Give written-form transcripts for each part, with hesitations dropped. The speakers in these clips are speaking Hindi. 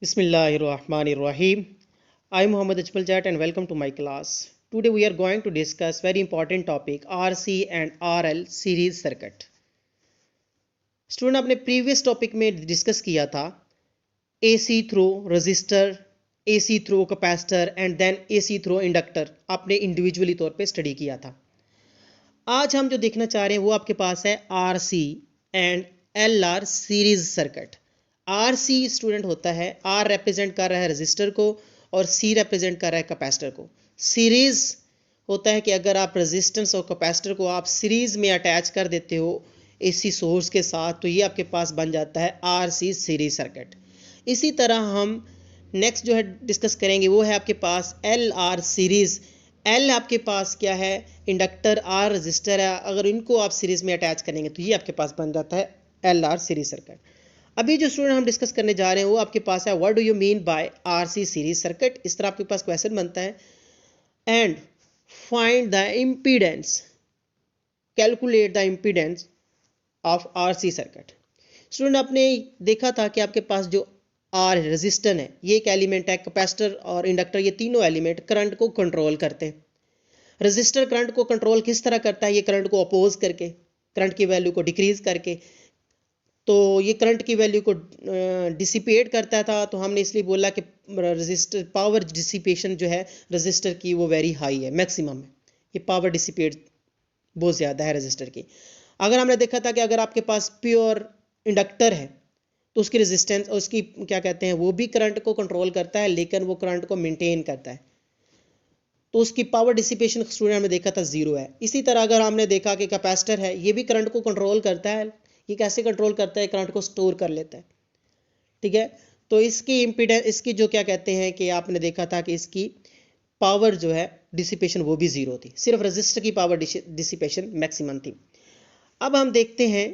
Bismillahirrahmanirrahim. I am Muhammad Ajmal Jat and welcome to my class. Today we are going to discuss very important topic RC and RL series circuit. Student आपने प्रीवियस टॉपिक में डिस्कस किया था AC through resistor, AC through capacitor and then AC through inductor आपने इंडिविजुअली तौर पे स्टडी किया था। आज हम जो देखना चाह रहे हैं वो आपके पास है RC and LR series circuit. RC student होता है, R रिप्रेजेंट कर रहा है रजिस्टर को और C रिप्रेजेंट कर रहा है कैपेसिटर को। सीरीज होता है कि अगर आप रेजिस्टेंस और कैपेसिटर को आप सीरीज में अटैच कर देते हो AC सोर्स के साथ, तो ये आपके पास बन जाता है RC सीरीज सर्किट। इसी तरह हम नेक्स्ट जो है डिस्कस करेंगे वो है आपके पास LR सीरीज। L आपके पास क्या है, इंडक्टर, R रजिस्टर है, अगर इनको आप सीरीज में अटैच करेंगे तो ये आपके पास बन जाता है LR सीरीज सर्किट। अभी जो स्टूडेंट हम डिस्कस करने जा रहे हैं वो आपके पास है what do you mean by RC series circuit. इस तरह आपके पास क्वेश्चन बनता है and find the impedance, calculate the impedance of RC circuit. Student आपने देखा था कि आपके पास जो R रेजिस्टर है ये एक एलिमेंट है, कैपेसिटर और इंडक्टर ये तीनों एलिमेंट करंट को कंट्रोल करते हैं। रेजिस्टर करंट को कंट्रोल किस तरह करता है, ये करंट को अपोज करके, करंट की वैल्यू को डिक्रीज करके, तो ये करंट की वैल्यू को डिसिपेट करता था। तो हमने इसलिए बोला कि रेजिस्टर पावर डिसिपेशन जो है रेजिस्टर की वो वेरी हाई है, मैक्सिमम है, ये पावर डिसिपेट बहुत ज़्यादा है रेजिस्टर की। अगर हमने देखा था कि अगर आपके पास प्योर इंडक्टर है तो उसकी रेजिस्टेंस और उसकी क्या कहते हैं वो भी करंट को कंट्रोल करता है, लेकिन वो करंट को मेंटेन करता है, तो उसकी पावर डिसिपेशन स्टूडेंट हमने देखा था जीरो है। इसी तरह अगर हमने देखा कि कैपेसिटर है ये भी करंट को कंट्रोल करता है। ये कैसे कंट्रोल करता है, करंट को स्टोर कर लेता है, ठीक है। तो इसकी इम्पीडेंस, इसकी जो क्या कहते हैं कि आपने देखा था कि इसकी पावर जो है डिसिपेशन वो भी जीरो थी, सिर्फ रजिस्टर की पावर डिसिपेशन मैक्सिमम थी। अब हम देखते हैं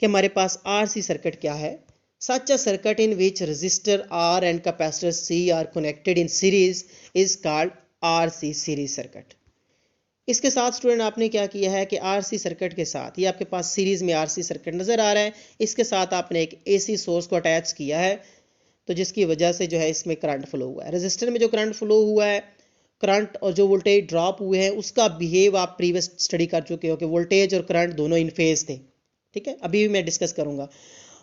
कि हमारे पास RC सर्किट क्या है। Such a circuit in which resistor R and capacitor C are connected in series is called RC series circuit. इसके साथ स्टूडेंट आपने क्या किया है कि RC सर्किट के साथ, ये आपके पास सीरीज में RC सर्किट नज़र आ रहा है, इसके साथ आपने एक AC सोर्स को अटैच किया है, तो जिसकी वजह से जो है इसमें करंट फ्लो हुआ है। रजिस्टर में जो करंट फ्लो हुआ है, करंट और जो वोल्टेज ड्रॉप हुए हैं उसका बिहेव आप प्रीवियस स्टडी कर चुके हो कि वोल्टेज और करंट दोनों इन फेज थे, ठीक है। अभी भी मैं डिस्कस करूंगा।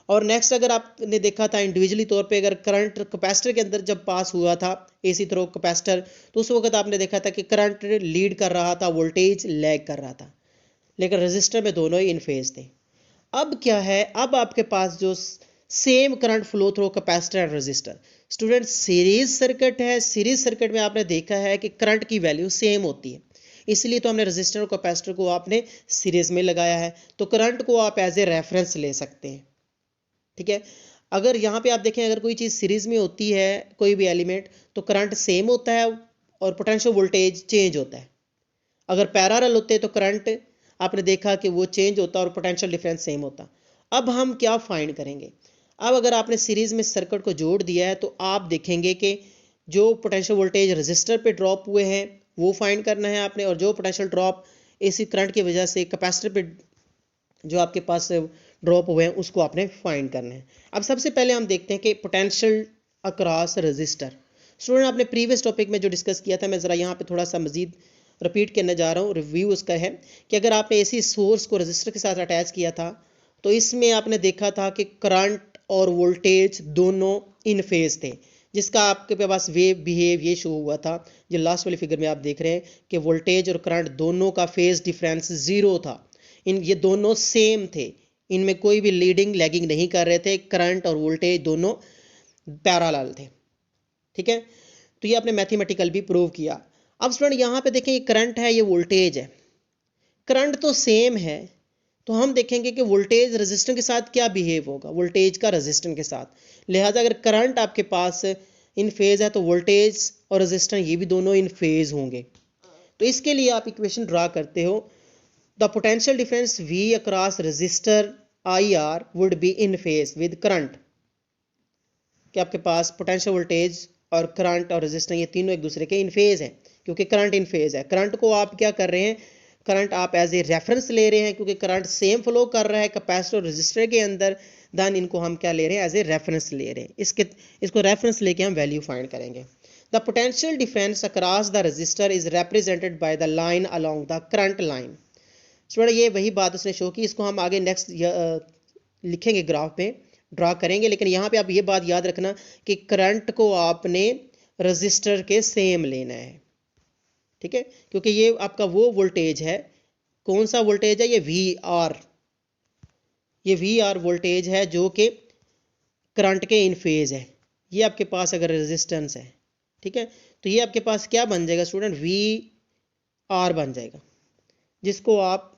और नेक्स्ट अगर आपने देखा था इंडिविजुअली तौर पे, अगर करंट कैपेसिटर के अंदर जब पास हुआ था AC थ्रू कैपेसिटर, तो उस वक्त आपने देखा था कि करंट लीड कर रहा था, वोल्टेज लैग कर रहा था, लेकिन रजिस्टर में दोनों ही इन फेज थे। अब क्या है, अब आपके पास जो same current flow through capacitor and register. Student series circuit है, सीरीज सर्किट में आपने देखा है कि करंट की वैल्यू सेम होती है, इसलिए तो हमने रजिस्टर और कैपेसिटर को आपने सीरीज में लगाया है, तो करंट को आप एज ए रेफरेंस ले सकते हैं, ठीक है। अगर यहाँ पे आप देखें, अगर कोई चीज़ सीरीज में होती है, कोई भी एलिमेंट, तो करंट सेम होता है और पोटेंशियल वोल्टेज चेंज होता है। अगर पैरेलल होते हैं तो करंट आपने देखा कि वो चेंज होता और पोटेंशियल डिफरेंस सेम होता। अब हम क्या फाइंड करेंगे, अब अगर आपने सीरीज में सर्किट को जोड़ दिया है तो आप देखेंगे कि जो पोटेंशियल वोल्टेज रजिस्टर पे ड्रॉप हुए हैं वो फाइंड करना है आपने, और जो पोटेंशियल ड्रॉप AC करंट की वजह से कैपेसिटर पे जो आपके पास ड्रॉप हुए हैं उसको आपने फाइंड करना है। अब सबसे पहले हम देखते हैं कि पोटेंशियल अक्रॉस रजिस्टर। स्टूडेंट आपने प्रीवियस टॉपिक में जो डिस्कस किया था, मैं ज़रा यहाँ पे थोड़ा सा मजीद रिपीट करने जा रहा हूँ, रिव्यू उसका है कि अगर आपने AC सोर्स को रजिस्टर के साथ अटैच किया था तो इसमें आपने देखा था कि करंट और वोल्टेज दोनों इन फेज थे, जिसका आपके पास वेव बिहेव ये शो हुआ था, जो लास्ट वाली फिगर में आप देख रहे हैं कि वोल्टेज और करंट दोनों का फेज डिफरेंस जीरो था। ये दोनों सेम थे, इनमें कोई भी लीडिंग लैगिंग नहीं कर रहे थे, करंट और वोल्टेज दोनों पैरेलल थे, ठीक है। तो ये आपने मैथमेटिकल भी प्रूव किया। अब स्टूडेंट यहाँ पे देखें, ये करंट है, ये वोल्टेज है, करंट तो सेम है, तो हम देखेंगे कि वोल्टेज रेजिस्टेंस के साथ क्या बिहेव होगा, वोल्टेज का रेजिस्टेंस के साथ। लिहाजा अगर करंट आपके पास इन फेज है तो वोल्टेज और रेजिस्टेंस ये भी दोनों इन फेज होंगे। तो इसके लिए आप इक्वेशन ड्रा करते हो, the potential difference V across register IR would be in phase with current, कि आपके पास पोटेंशियल वोल्टेज और करंट और रेजिस्टेंस ये तीनों एक दूसरे के इन फेज हैं, क्योंकि करंट इन फेज है। करंट को आप क्या कर रहे हैं, करंट आप एज ए रेफरेंस ले रहे हैं क्योंकि करंट सेम फ्लो कर रहा है कैपेसिटर और रजिस्टर के अंदर, देन इनको हम क्या ले रहे हैं, एज ए रेफरेंस ले रहे हैं। इसको रेफरेंस लेके हम वैल्यू फाइंड करेंगे। The potential difference across the register is represented by the line along the current line. Student ये वही बात उसने शो की, इसको हम आगे नेक्स्ट लिखेंगे, ग्राफ में ड्रा करेंगे, लेकिन यहाँ पे आप ये बात याद रखना कि करंट को आपने रजिस्टर के सेम लेना है, ठीक है, क्योंकि ये आपका वो वोल्टेज है, कौन सा वोल्टेज है, ये वी आर वोल्टेज है जो कि करंट के इन फेज है। ये आपके पास अगर रेजिस्टेंस है, ठीक है, तो ये आपके पास क्या बन जाएगा स्टूडेंट, वी आर बन जाएगा, जिसको आप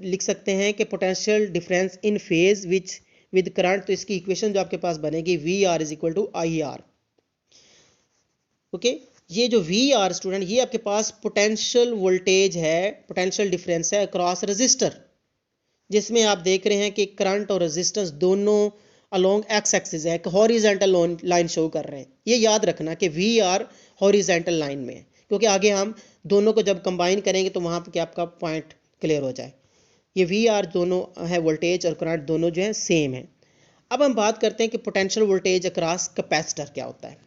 लिख सकते हैं कि potential difference in phase which with current. तो इसकी इक्वेशन जो आपके पास बनेगी V R is equal to I R. Okay, ये जो वी आर स्टूडेंट, ये आपके पास पोटेंशियल वोल्टेज है, पोटेंशियल डिफरेंस है अक्रॉस रजिस्टर, जिसमें आप देख रहे हैं कि करंट और रेजिस्टेंस दोनों अलोंग एक्स एक्सिस है, हॉरिजॉन्टल लाइन शो कर रहे हैं। ये याद रखना कि वी आर हॉरिजॉन्टल लाइन में है, क्योंकि आगे हम दोनों को जब कंबाइन करेंगे तो वहां पर क्या आपका पॉइंट क्लियर हो जाए। ये वी आर दोनों है वोल्टेज और करंट दोनों जो है सेम है। अब हम बात करते हैं कि पोटेंशियल वोल्टेज अक्रॉस कैपेसिटर क्या होता है।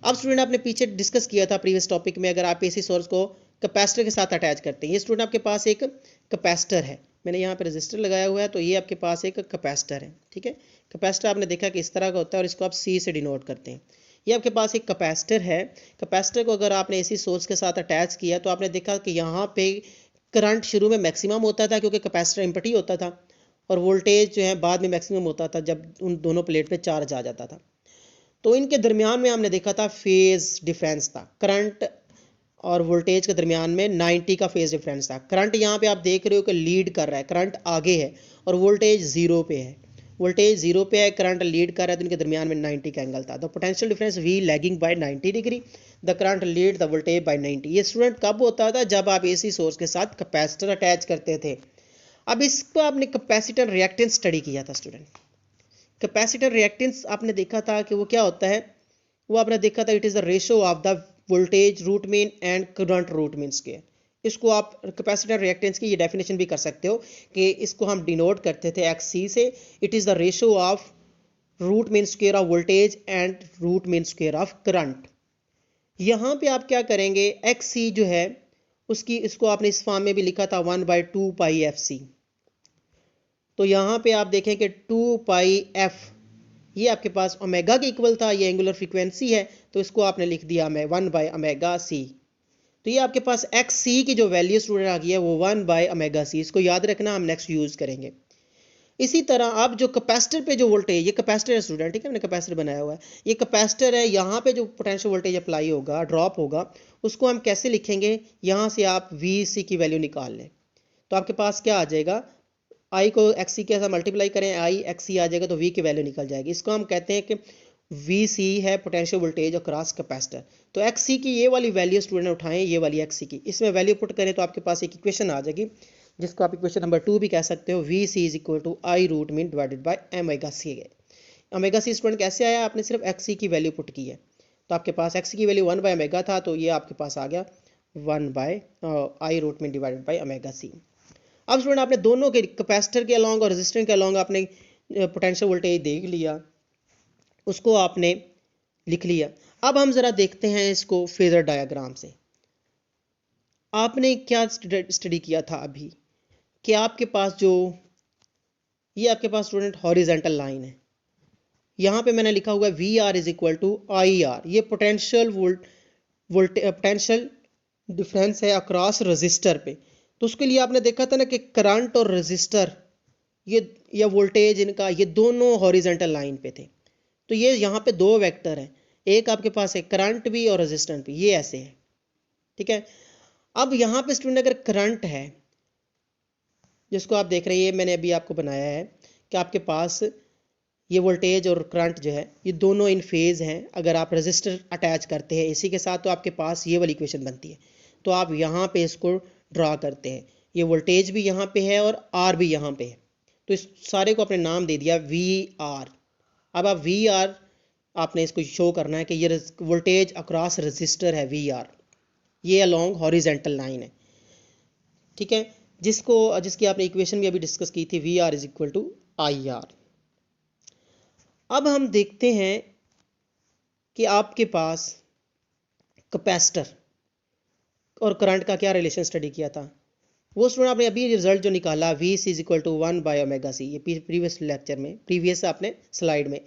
अब स्टूडेंट आपने पीछे डिस्कस किया था प्रीवियस टॉपिक में, अगर आप एसी सोर्स को कैपेसिटर के साथ अटैच करते हैं, ये स्टूडेंट आपके पास एक कैपेसिटर है, मैंने यहाँ पे रेजिस्टर लगाया हुआ है, तो ये आपके पास एक कैपेसिटर है, ठीक है। कैपेसिटर आपने देखा कि इस तरह का होता है और इसको आप सी से डिनोट करते हैं। ये आपके पास एक कैपेसिटर है, कैपेसिटर को अगर आपने एसी सोर्स के साथ अटैच किया तो आपने देखा कि यहाँ पे करंट शुरू में मैक्सिमम होता था क्योंकि कैपेसिटर एम्प्टी होता था, और वोल्टेज जो है बाद में मैक्सिमम होता था जब उन दोनों प्लेट पे चार्ज आ जाता था। तो इनके दरमियान में हमने देखा था फेज डिफरेंस था, करंट और वोल्टेज के दरमियान में 90 का फेज डिफरेंस था। करंट यहाँ पे आप देख रहे हो कि लीड कर रहा है, करंट आगे है, और वोल्टेज जीरो पे है, वोल्टेज जीरो पे है, करंट लीड कर रहा है, तो इनके दरमियान में 90 का एंगल था। The potential difference V lagging by 90 degree, the current lead the voltage by 90। ये स्टूडेंट कब होता था, जब आप एसी सोर्स के साथ कैपेसिटर अटैच करते थे। अब इसको आपने कैपेसिटर रिएक्टेंस स्टडी किया था स्टूडेंट। कैपेसिटर रिएक्टेंस आपने देखा था कि वो क्या होता है, वो आपने देखा था it is the ratio of the voltage root mean and current root mean square. इसको आप कैपेसिटर रिएक्टेंस की ये डेफिनेशन भी कर सकते हो कि इसको हम डिनोट करते थे एक्स सी से, it is the ratio of root mean square of voltage and root mean square of current. यहाँ पे आप क्या करेंगे, एक्स सी जो है उसकी, इसको आपने इस फॉर्म में भी लिखा था 1/2 पाई एफ सी। तो यहाँ पे आप देखें कि 2 पाई एफ ये आपके पास ओमेगा के इक्वल था, ये एंगुलर फ्रीक्वेंसी है, तो इसको आपने लिख दिया मैं 1/ओमेगा-c। तो ये आपके पास एक्स सी की जो वैल्यू स्टूडेंट आ गई है वो 1/ओमेगा-c, इसको याद रखना, हम नेक्स्ट यूज करेंगे। इसी तरह अब जो कैपेसिटर पे जो वोल्टेज, ये कैपेसिटर है स्टूडेंट, ठीक है, मैंने कैपेसिटर बनाया हुआ है, ये कैपेसिटर है, यहाँ पे जो पोटेंशियल वोल्टेज अप्लाई होगा, ड्रॉप होगा, उसको हम कैसे लिखेंगे, यहाँ से आप वी सी की वैल्यू निकाल लें, तो आपके पास क्या आ जाएगा, आई को एक्स सी के साथ मल्टीप्लाई करें, आई एक्स सी आ जाएगा, तो वी की वैल्यू निकल जाएगी। इसको हम कहते हैं कि वी सी है पोटेंशियल वोल्टेज अक्रॉस कैपेसिटर। तो एक्स सी की ये वाली वैल्यू स्टूडेंट उठाएं, ये वाली एक्स सी की, इसमें वैल्यू पुट करें तो आपके पास एक इक्वेशन आ जाएगी, जिसको आप इक्वेशन नंबर 2 भी कह सकते हो, V C is equal to I root mean divided by omega C. Omega C student कैसे आया, आपने सिर्फ एक्स सी की वैल्यू पुट की है, तो आपके पास एक्स की वैल्यू 1/ओमेगा था, तो ये आपके पास आ गया 1/आई root mean divided by omega सी। अब स्टूडेंट आपने दोनों के, कैपेसिटर के अलॉन्ग और रेजिस्टेंस के अलॉन्ग आपने पोटेंशियल वोल्टेज देख लिया, उसको आपने लिख लिया। अब हम जरा देखते हैं इसको फेजर डायग्राम से। आपने क्या स्टडी किया था अभी कि आपके पास जो, ये आपके पास स्टूडेंट हॉरिजॉन्टल लाइन है, यहाँ पे मैंने लिखा हुआ है V R is equal to I R, ये पोटेंशियल पोटेंशियल डिफरेंस है अक्रॉस रजिस्टर पे। तो उसके लिए आपने देखा था ना कि करंट और रजिस्टर ये या वोल्टेज इनका, ये दोनों हॉरिजॉन्टल लाइन पे थे। तो ये यहाँ पे दो वेक्टर हैं, एक आपके पास है करंट भी और रेजिस्टेंस भी, ये ऐसे है, ठीक है। अब यहाँ पे स्टूडेंट अगर करंट है, जिसको आप देख रहे हैं, मैंने अभी आपको बनाया है कि आपके पास ये वोल्टेज और करंट जो है ये दोनों इन फेज हैं। अगर आप रेजिस्टर अटैच करते हैं इसी के साथ तो आपके पास ये वाली इक्वेशन बनती है। तो आप यहाँ पे इसको ड्रा करते हैं, ये वोल्टेज भी यहाँ पे है और आर भी यहाँ पे है, तो इस सारे को आपने नाम दे दिया वी आर। अब आप वी आर आपने इसको शो करना है कि ये वोल्टेज अक्रॉस रजिस्टर है वी आर, ये अलोंग हॉरिजेंटल लाइन है, ठीक है। जिसकी आपने इक्वेशन भी अभी डिस्कस की थी, V R is equal to I R. अब हम देखते हैं कि आपके पास कैपेसिटर और करंट का क्या रिलेशन स्टडी किया था। वो स्टूडेंट आपने अभी रिजल्ट जो निकाला, V C is equal to 1/ओमेगा सी, ये प्रीवियस लेक्चर में, प्रीवियस आपने स्लाइड में,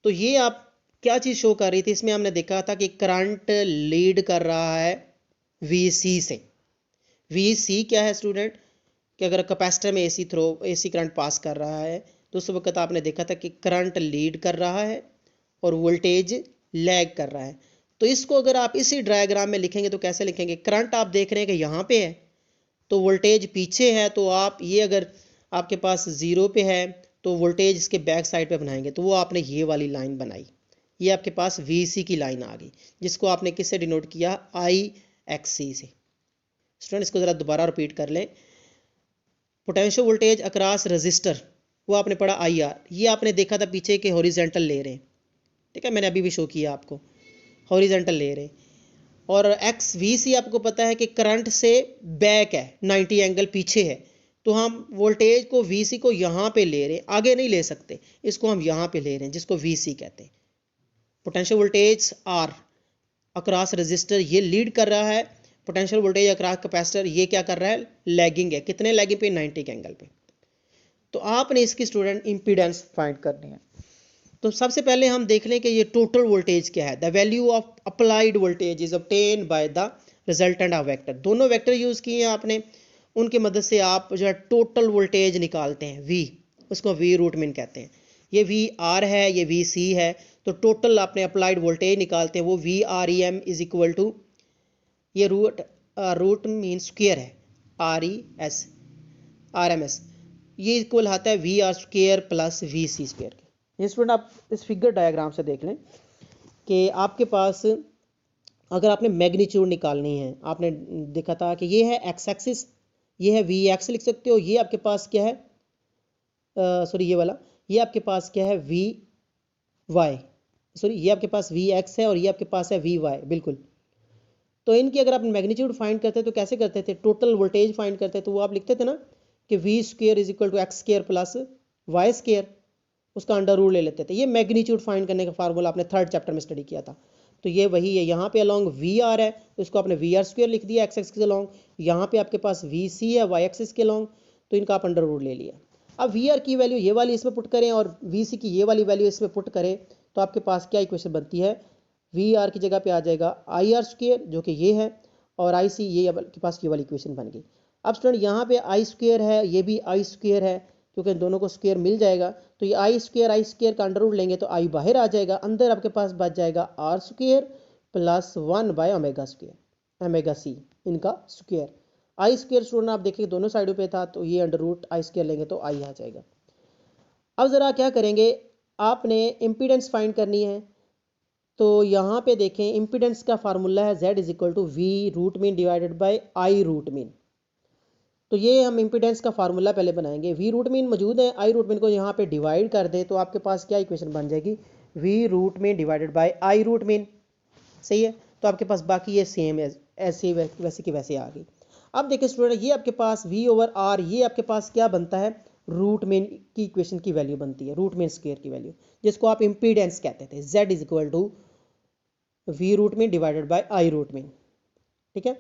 तो ये आप क्या चीज़ शो कर रही थी, इसमें हमने देखा था कि करंट लीड कर रहा है वी सी से। वी सी क्या है स्टूडेंट, कि अगर कैपेसिटर में एसी करंट पास कर रहा है तो उस वक्त आपने देखा था कि करंट लीड कर रहा है और वोल्टेज लैग कर रहा है। तो इसको अगर आप इसी डायग्राम में लिखेंगे तो कैसे लिखेंगे, करंट आप देख रहे हैं कि यहाँ पे है तो वोल्टेज पीछे है, तो आप ये अगर आपके पास जीरो पे है तो वोल्टेज इसके बैक साइड पे बनाएंगे, तो वो आपने ये वाली लाइन बनाई, ये आपके पास VC की लाइन आ गई, जिसको आपने किससे डिनोट किया, IXC से। स्टूडेंट इसको ज़रा दोबारा रिपीट कर लें, पोटेंशियल वोल्टेज अक्रॉस रजिस्टर वो आपने पढ़ा IR, ये आपने देखा था पीछे के हॉरिजेंटल ले रहे हैं, ठीक है, मैंने अभी भी शो किया आपको, हॉरिजेंटल ले रहे हैं। और VC आपको पता है कि करंट से बैक है, 90 एंगल पीछे है, तो हम वोल्टेज को VC को यहाँ पे ले रहे हैं, आगे नहीं ले सकते, इसको हम यहाँ पे ले रहे हैं, जिसको VC कहते हैं। Potential voltage R across register ये लीड कर रहा है, पोटेंशियल वोल्टेज अक्रॉस कैपेसिटर ये क्या कर रहा है, लैगिंग है, कितने लैगिंग पे, 90 के एंगल पे। तो आपने इसकी स्टूडेंट इंपीडेंस फाइंड करनी है। तो सबसे पहले हम देख लें कि ये टोटल वोल्टेज क्या है। The value of applied voltage is obtain by the resultant of vector. दोनों वेक्टर यूज किए हैं आपने, उनकी मदद से आप जो है टोटल वोल्टेज निकालते हैं, V, उसको V रूट मीन कहते हैं। ये VR है, ये VC है, तो टोटल आपने अप्लाइड वोल्टेज निकालते हैं, वो VREM इज इक्वल टू, ये रूट मीन स्क्वायर है, RMS, ये इक्वल आता है VR square plus VC square के। ये स्टूडेंट आप इस फिगर डायग्राम से देख लें कि आपके पास अगर आपने मैग्नीट्यूड निकालनी है, आपने देखा था कि ये है एक्स एक्सिस, ये है VX लिख सकते हो, ये आपके पास क्या है, सॉरी ये वाला, ये आपके पास क्या है VY, सॉरी ये आपके पास VX है और ये आपके पास है VY, बिल्कुल। तो इनकी अगर आप मैग्नीट्यूड फाइंड करते तो कैसे करते थे, टोटल वोल्टेज फाइंड करते तो वो आप लिखते थे ना कि V square is equal to X square plus Y square, उसका अंडर रूट ले लेते थे। ये मैग्नीट्यूड फाइंड करने का फार्मूला आपने थर्ड चैप्टर में स्टडी किया था। तो ये वही है, यहाँ पे अलॉन्ग VR है तो इसको आपने VR स्क्वायर लिख दिया एक्स एक्सिस के अलॉन्ग, यहाँ पे आपके पास VC है वाई एक्सिस के अलॉन्ग, तो इनका आप अंडर रूट ले लिया। अब VR की वैल्यू ये वाली इसमें पुट करें और VC की ये वाली वैल्यू इसमें पुट करें, तो आपके पास क्या इक्वेशन बनती है, VR की जगह पे आ जाएगा IR स्क्वायर जो कि ये है, और IC ये आपके पास ये वाली इक्वेशन बन गई। अब स्टूडेंट यहाँ पे I स्क्वायर है, ये भी I स्क्वायर है, क्योंकि दोनों को स्क्वायर मिल जाएगा, तो ये I स्क्वायर का अंडर रूट लेंगे तो I बाहर आ जाएगा, अंदर आपके पास बच जाएगा R स्क्वायर प्लस 1/ओमेगा स्क्वायर, ओमेगा C इनका स्क्वायर। I स्क्वायर स्टूडेंट आप देखिए दोनों साइडों पे था, तो ये अंडर रूट I स्क्वायर लेंगे तो I आ जाएगा। अब ज़रा क्या करेंगे, आपने इम्पीडेंस फाइंड करनी है, तो यहाँ पे देखें इम्पीडेंस का फार्मूला है Z is equal to V root mean divided by I root mean. तो ये हम इम्पीडेंस का फार्मूला पहले बनाएंगे, V रूट मीन मौजूद है, I रूट मीन को यहाँ पे डिवाइड कर दें तो आपके पास क्या इक्वेशन बन जाएगी, V root mean divided by I root mean, सही है। तो आपके पास बाकी ये सेम है, ऐसे वैसे की वैसे आ गई। अब देखिए स्टूडेंट, ये आपके पास V/R, ये आपके पास क्या बनता है, रूट मीन की इक्वेशन की वैल्यू बनती है, रूट मीन स्क्वायर की वैल्यू, जिसको आप इम्पीडेंस कहते थे। Z is equal to V root mean divided by I root mean, ठीक है।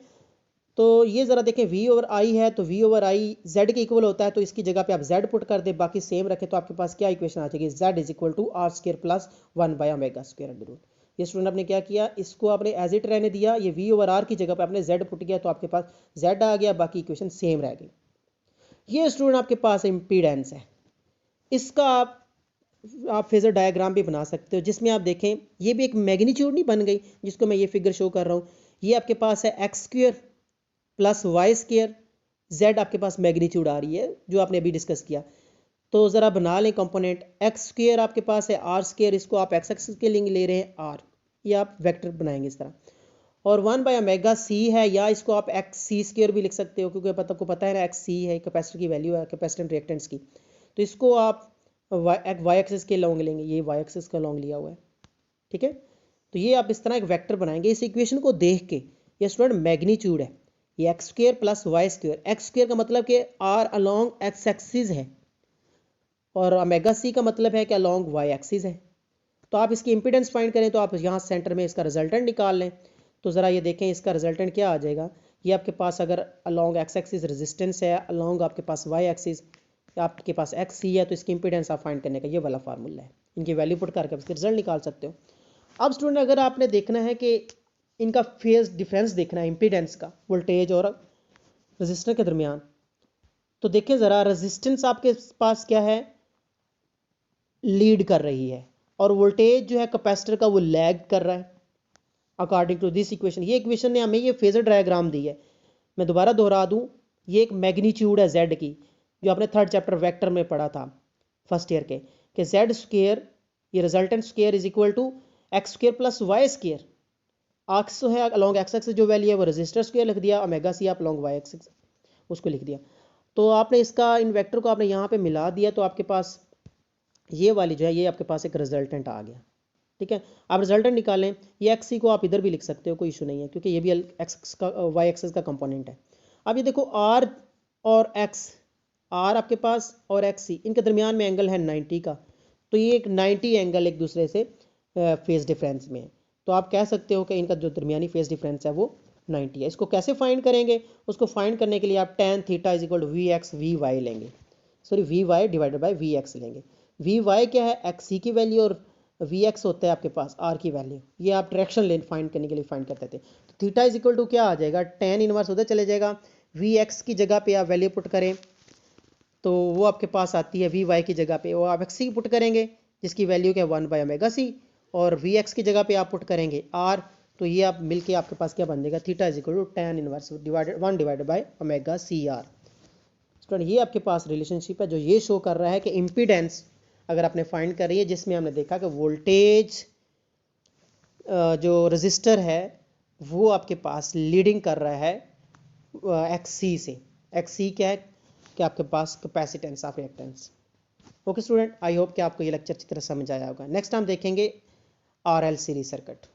तो ये ज़रा देखें V/I है, तो V/I Z के इक्वल होता है, तो इसकी जगह पे आप Z पुट कर दें, बाकी सेम रखें, तो आपके पास क्या इक्वेशन आ जाएगी, Z is equal to R square plus 1/ओमेगा स्क्वायर अंडर रूट। ये स्टूडेंट आपने क्या किया, इसको आपने एज इट रहने दिया, ये V/R की जगह पे आपने Z पुट किया, तो आपके पास Z आ गया, बाकी इक्वेशन सेम रह गई। ये स्टूडेंट आपके पास इम्पीडेंस है। इसका आप फेजर डायग्राम भी बना सकते हो, जिसमें आप देखें ये भी एक मैग्नीट्यूड नहीं बन गई, जिसको मैं ये फिगर शो कर रहा हूँ। ये आपके पास है x square plus Y square, Z आपके पास मैग्नीट्यूड आ रही है जो आपने अभी डिस्कस किया। तो ज़रा बना लें कंपोनेंट, एक्स स्क्वायर आपके पास है, R स्क्वायर इसको आप एक्स एक्सिस के लिए ले रहे हैं R, ये आप वेक्टर बनाएंगे इस तरह, और 1/ओमेगा C है, या इसको आप XC स्क्वायर भी लिख सकते हो, क्योंकि आपको पता है ना XC है कैपेसिटर की वैल्यू है, कैपेसिटेंस रिएक्टेंस की। तो इसको आप वाई एक्सिस के लॉन्ग लेंगे, ये वाई एक्सिस का लॉन्ग लिया हुआ है, ठीक है। तो ये आप इस तरह एक वेक्टर बनाएंगे। इस इक्वेशन को देख के, ये स्टूडेंट मैग्नीट्यूड है, ये x square plus y square, x square का मतलब कि आर अलोंग एक्स एक्सिस है और ओमेगा सी का मतलब है कि अलोंग वाई एक्सिस है। तो आप इसकी इंपीडेंस फाइंड करें तो आप यहाँ सेंटर में इसका रिजल्टेंट निकाल लें। तो ज़रा ये देखें इसका रिजल्टेंट क्या आ जाएगा। ये आपके पास अगर अलोंग एक्स एक्सिस रेजिस्टेंस है, अलोंग आपके पास वाई एक्सिस आपके पास एक्स सी है, तो इसकी इंपीडेंस आप फाइंड करने का ये वाला फार्मूला है। इनकी वैल्यू पुट करके आप इसके रिजल्ट निकाल सकते हो। अब स्टूडेंट अगर आपने देखना है कि इनका फेज डिफरेंस देखना है इंपीडेंस का वोल्टेज और रजिस्टर के दरमियान, तो देखें ज़रा रेजिस्टेंस आपके पास क्या है, लीड कर रही है और वोल्टेज जो है कैपेसिटर का वो लैग कर रहा है अकॉर्डिंग टू दिस इक्वेशन। ये इक्वेशन ने हमें ये फेजर डायग्राम दी है। मैं दोबारा दोहरा दूं, ये एक मैग्नीट्यूड है जेड की, जो आपने थर्ड चैप्टर वेक्टर में पढ़ा था फर्स्ट ईयर के, कि जेड स्क्वेयर ये resultant square is equal to x square plus y square. X है अलॉन्ग एक्स एक्सिस जो वैल्यू है वो रजिस्टर स्क्वेयर लिख दिया, ओमेगा सी आप अलॉन्ग वाई एक्सिस उसको लिख दिया। तो आपने इसका इन वेक्टर को आपने यहाँ पे मिला दिया तो आपके पास ये वाली जो है ये आपके पास एक रिजल्टेंट आ गया। ठीक है, आप रिजल्टेंट निकालें। ये एक्स सी को आप इधर भी लिख सकते हो, कोई इशू नहीं है, क्योंकि ये भी एक्स का वाई एक्सिस का कंपोनेंट है। अब ये देखो आर और एक्स, आर आपके पास और एक्स सी, इनके दरमियान में एंगल है 90 का। तो ये एक 90 एंगल एक दूसरे से फेज डिफरेंस में है। तो आप कह सकते हो कि इनका जो दरमियानी फेज डिफरेंस है वो 90 है। इसको कैसे फाइंड करेंगे, उसको फाइंड करने के लिए आप tan theta is equal to V X V Y लेंगे, sorry V Y divided by V X लेंगे। वी वाई क्या है, एक्स सी की वैल्यू, और वी एक्स होता है आपके पास आर की वैल्यू। ये आप डायरेक्शन लेन फाइंड करने के लिए फाइंड करते थे। तो थीटा इज इक्वल टू क्या आ जाएगा, tan इनवर्स उधर चले जाएगा, वी एक्स की जगह पे आप वैल्यू पुट करें तो वो आपके पास आती है वी वाई की जगह पे वो आप एक्स सी पुट करेंगे जिसकी वैल्यू क्या 1 बाय ओमेगा सी, और वी एक्स की जगह पे आप पुट करेंगे आर। तो ये आप मिलके आपके पास क्या बन जाएगा, theta is equal to tan inverse divided 1 divided by omega C R. Student ये आपके पास रिलेशनशिप है जो ये शो कर रहा है कि इम्पीडेंस अगर आपने फाइंड कर रही है, जिसमें हमने देखा कि वोल्टेज जो रजिस्टर है वो आपके पास लीडिंग कर रहा है एक्स सी से। एक्स सी क्या है कि आपके पास capacitance of reactance. Okay student, I hope कि आपको ये लेक्चर अच्छी तरह समझ आया होगा। नेक्स्ट हम देखेंगे आरएल सीरीज सर्किट।